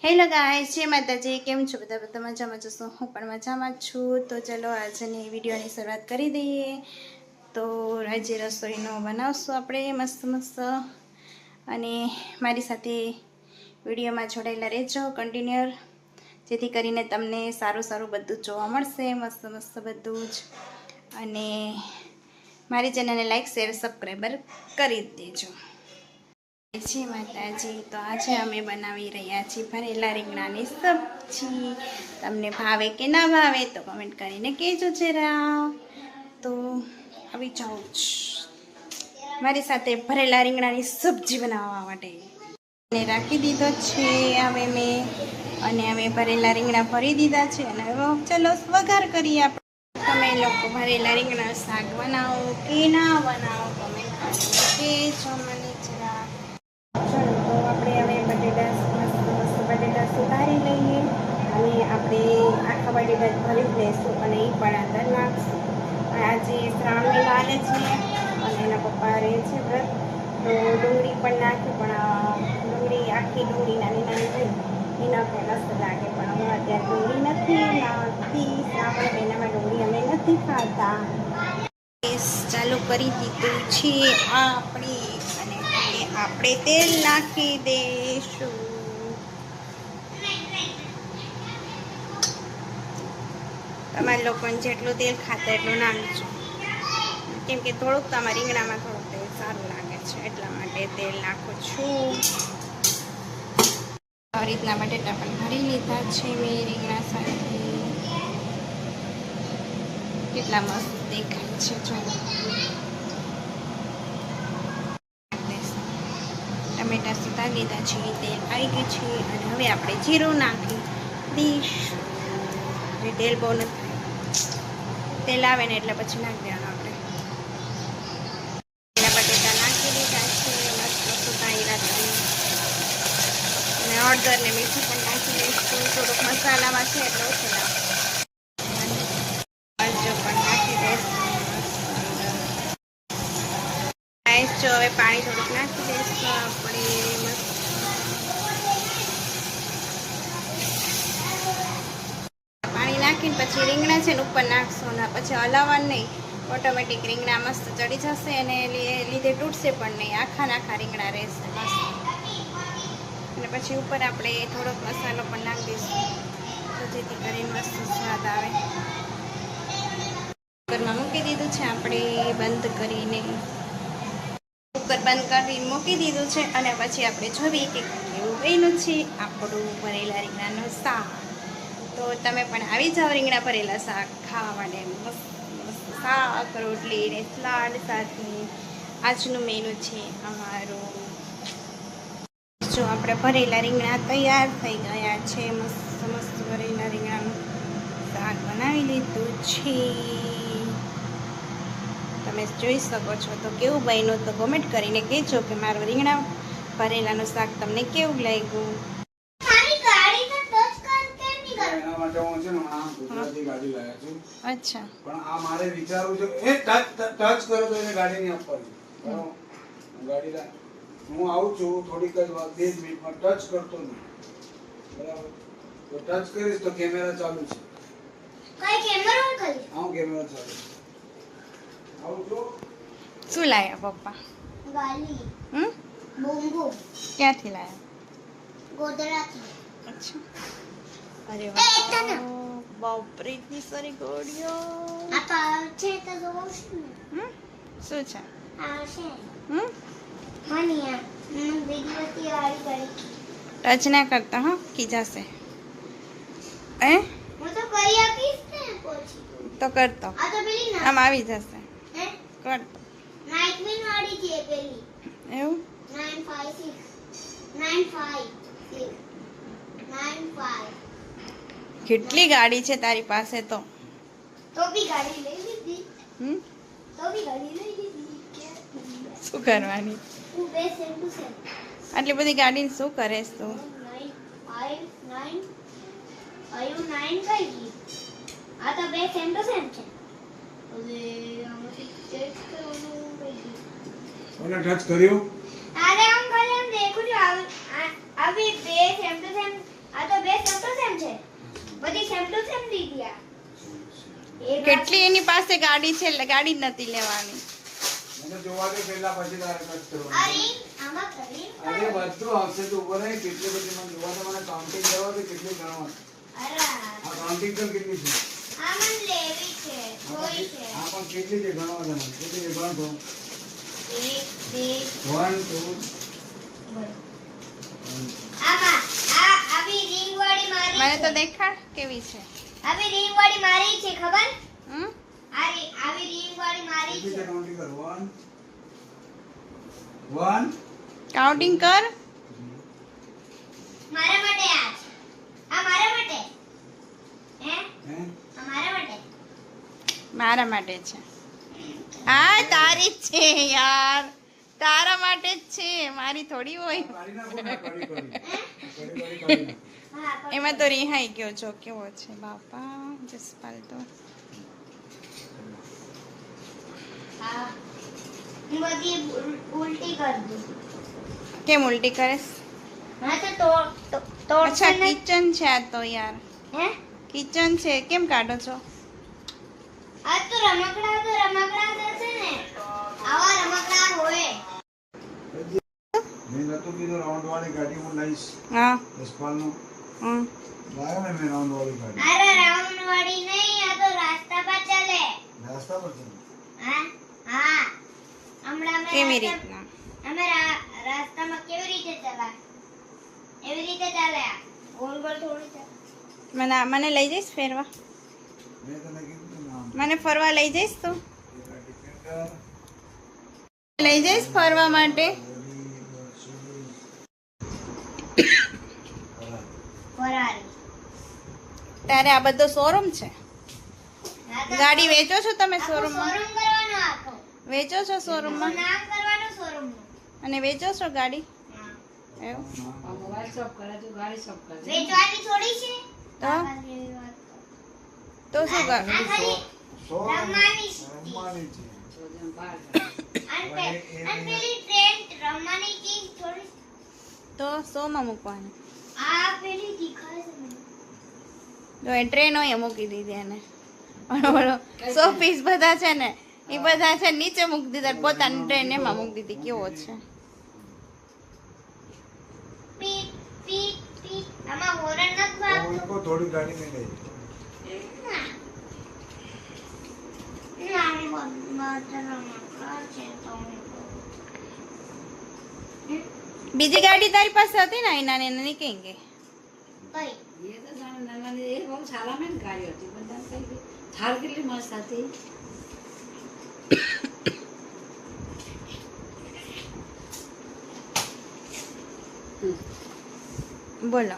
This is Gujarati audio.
હેલો ગાઈસ, જય માતાજી. કેમ છો બધા મજામાં જશો? હું પણ મજામાં જ છું. તો ચલો આજની વિડીયોની શરૂઆત કરી દઈએ. તો આજે રસોઈનો બનાવશું આપણે મસ્ત મસ્ત, અને મારી સાથે વિડીયોમાં જોડાયેલા રહેજો કન્ટિન્યુઅર, જેથી કરીને તમને સારું સારું બધું જોવા મળશે, મસ્ત મસ્ત બધું જ. અને મારી ચેનલને લાઈક શેર સબસ્ક્રાઈબર કરી દેજો. જય માતાજી. તો આજે અમે બનાવી રહ્યા છીએ ભરેલા રીંગણાની સબ્જી. તમને ભાવે કે ના ભાવે તો કમેન્ટ કરીને કહેજો જરા. તો આવી જાઓ મારી સાથે ભરેલા રીંગણાની સબ્જી બનાવવા માટે. એને રાખી દીધો છે હવે મેં, અને હવે ભરેલા રીંગણા ભરી દીધા છે. અને હવે ચલો વઘાર કરીએ આપણે. તમે લોકો ભરેલા રીંગણા શાક બનાવો કે ના બનાવો કમેન્ટ કરીને કહેજો મને જરા. તો આપણે હવે બટેટા મસ્ત બટેટા સુધારી લઈએ, અને આપણે આખા બટેટા ભરી જ લઈશું અને એ પણ અંદર નાખશું. આજે શ્રાવણ મહિનો આવે છે અને એના પપ્પા રહે છે વ્રત, તો ડુંગળી પણ નાખી, પણ ડુંગળી આખી ડુંગળી નાની નાની હોય એ નાખે મસ્ત લાગે. પણ હું અત્યારે ડુંગળી નથી નાખતી, શ્રાવણ મહિનામાં ડુંગળી અમે નથી ખાતા. ચાલુ કરી દીધું છે આપણે, અને આપણે તેલ નાખી દઈશું. તમારા લોકોને જેટલું તેલ ખાતા એટલું નાખજો, કેમ કે થોડુંક તમારા રીંગણામાં થોડુંક તેલ સારું લાગે છે, એટલા માટે તેલ નાખું છું. આવી રીતના બટેટા પણ ભરી લીધા છે મેં રીંગણા સાથે. કેટલા મસ્ત દેખાય છે જો. ટમેટા સુધારી લીધા છે, તેલ આવી ગયું છે, અને હવે આપણે જીરું નાખી દઈશું. તેલ બહુ નથી, તેલ આવે ને એટલે પછી નાખી દેવાનું આપણે. બટેટા નાખી દીધા છે, મસ્ત સુધાર્યા છે, અને હળદર ને મીઠું પણ નાખી દઈશું. થોડુંક મસાલામાં છે એટલે ઓછું નાખશું. મરચું પણ નાખી દઈશું. જો હવે પાણી થોડુંક નાખી દઈશું આપણે. પાણી નાખીને પછી રીંગણા છે ને ઉપર નાખશું, ને પછી હલાવવાનું નહીં, ઓટોમેટિક રીંગણા મસ્ત ચડી જશે, અને લીધે તૂટશે પણ નહીં, આખા રીંગણા રહેશે મસ્ત. અને પછી ઉપર આપણે થોડોક મસાલો પણ નાખી દઈશું, તો જેથી કરીને મસ્ત સ્વાદ આવે. કુકરમાં મૂકી દીધું છે આપણે બંધ કરીને. કુકર બંધ કરીને મૂકી દીધું છે, અને પછી આપણે જોઈએ કે કેવું બન્યું છે આપણું ભરેલા રીંગણાનું શાક. તો તમે પણ આવી જાઓ રીંગણા ભરેલા શાક ખાવા માટે. મસ્ત મસ્ત શાક, રોટલી ને સલાડ સાથે આજનું મેનુ છે અમારું. જો આપણે ભરેલા રીંગણા તૈયાર થઈ ગયા છે. મસ્ત મસ્ત ભરેલા રીંગણાનું શાક બનાવી લીધું છે. તમે જોઈ શકો છો. તો કેવું બન્યું તો કોમેન્ટ કરીને કહેજો કે મારું રીંગણા ભરેલાનું શાક તમને કેવું લાગ્યું. અચ્છા, પણ આ મારે વિચારવું છે એ ટચ કરો તો એને ગાડી નહીં આપવાની. ગાડી હું આવું છું થોડીક જ વાર 2 મિનિટમાં, ટચ કરતો નહીં બરાબર. તો ટચ કરીશ તો કેમેરા ચાલુ છે. કઈ કેમેરા ઓન કરી? હા, કેમેરા ચાલુ. આવું છું. શું લાયા પપ્પા? ગાલી. બોમ્બો. ક્યાંથી લાયા? ગોધરાથી. અચ્છા, અરે વાહ, બાપરે ઇતની સારી ગોળીઓ. આ તો છે તો જોવું છે ને. શું છે? આ છે. હમ, બીજી વાળી કરી. ટચ ના કરતા હા, ખીજાશે. હું તો કરી આપીશ ને પછી. તો કરતો આ તો પેલી ના. આમ આવી જશે. હે? કરતો નાઇટમેન વાળી છે પેલી. એવું 956 956 95. કેટલી ગાડી છે તારી પાસે તો. તો બી ગાડી લઈ લીધી. હમ, તો બી ગાડી લઈ લીધી. શું કરવાની? હું બે સેમ ટુ સેમ. આટલી બધી ગાડી શું કરેશ તું? 9 5 9 કઈ ગઈ? આ તો બે સેમ ટુ સેમ છે. હવે આમાંથી ચેક કરવાનું કઈ ગઈ? કોને ટચ કર્યું? અરે આમ ખાલી આમ દેખું છું. અભી બે સેમ ટુ સેમ. આ બધી સેમ ટુ સેમ લીધી આ એક કેટલી એની પાસે ગાડી છે એટલે ગાડી જ નથી લેવાની. મને જોવા દે પહેલા પછી તારે કટ આ કરવાનું. ring આમાં કરી અરે બધું આવશે તો ઉપર નહીં કેટલી બધી મને જોવા દે, મને કાઉન્ટિંગ કરવા દે કેટલી ગણવાનું. અરે આ કાઉન્ટિંગ તો કેટલી છે? આ મને લેવી છે જોઈ છે આ પણ કેટલી છે ગણવા દે મને. કેટલી છે ગણ તો. 1 2 1 2 આમાં આ આવી ring વાળી મારી મને તો છે. દેખાડ કેવી છે. આવી ring વાળી મારી છે ખબર હમ આવી ring વાળી મારી કેટલી છે છે કાઉન્ટિંગ કર. 1 કાઉન્ટિંગ કર. મારા માટે આ મારા માટે હે હે આ મારા માટે મારા માટે છે. હા તારી જ છે યાર, તારા માટે જ છે, મારી થોડી હોય. કાઢી નાખો ને, કાઢી કાઢી હે કાઢી. હા પણ એમાં તો રિહાઈ ગયો જો કેવો છે બાપા જસપાલ તો. હા હું બધી ઉલટી કરી દઉં કેમ ઉલટી કરેસ? હા તો તોડ અચ્છા કિચન છે આ તો યાર, હે કિચન છે કેમ કાઢો છો? આ તો રમકડા છે ને આવા રમકડા હોય મેં નતું કીધું રાઉન્ડ વાળી ગાડી હું લઈશ. હા જસપાલનું હમ લાવ્યો ને મેં રાઉન્ડ વાળી ગાડી. અરે રાઉન્ડ વાળી નહીં આ તો રાસ્તા પર ચાલે નાસ્તા પર છે. હા હા હમણાં કેવી રીતના? અમે રાસ્તામાં કેવી રીતે ચલાય એવી રીતે ચાલે આ ગોળ ગોળ થોડી ચાલે મને લઈ જઈશ ફેરવા? મેં તને કીધું નામ. મને ફરવા લઈ જઈશ તું? એક આ ડિફેન્ડર, લઈ જઈશ ફરવા માટે? ફરારી તારે આ બધો શોરૂમ છે? હા તો ગાડી વેચો છો તમે આખો શોરૂમમાં? શોરૂમ કરવાનો આખો વેચો છો શોરૂમમાં? નામ કરવાનું શોરૂમ અને વેચો છો ગાડી? નું એવું? વેચવાની થોડી છે તો? બાબા જેવી વાત કરો. તો શું કર? આ ખાલી રમવાની છે. રમવાની છે. અને પેલી ટ્રેન રમવાની ચીજ થોડી તો શોમાં મૂકવાની? આ પેલી દેખાય છે મને. જો એ ટ્રેન હોય એ મૂકી દીધી એને. બરોબર. સો પીસ બધા છે ને એ બધા છે નીચે મૂકી દીધા, પોતાની ટ્રેન એમાં મૂકી દીધી. કેવો છે? પીટ પીટ પીટ આમાં હોરન નથી તો વાગતું. મને કહો થોડી ગાડી મેં લઈ. નાની રમકડા છે તો હું કહું. બીજી ગાડી તારી પાસે હતી ને એ નાની નાની કઈ ગઈ? કઈ થાર કેટલી મસ્ત હતી. બોલો.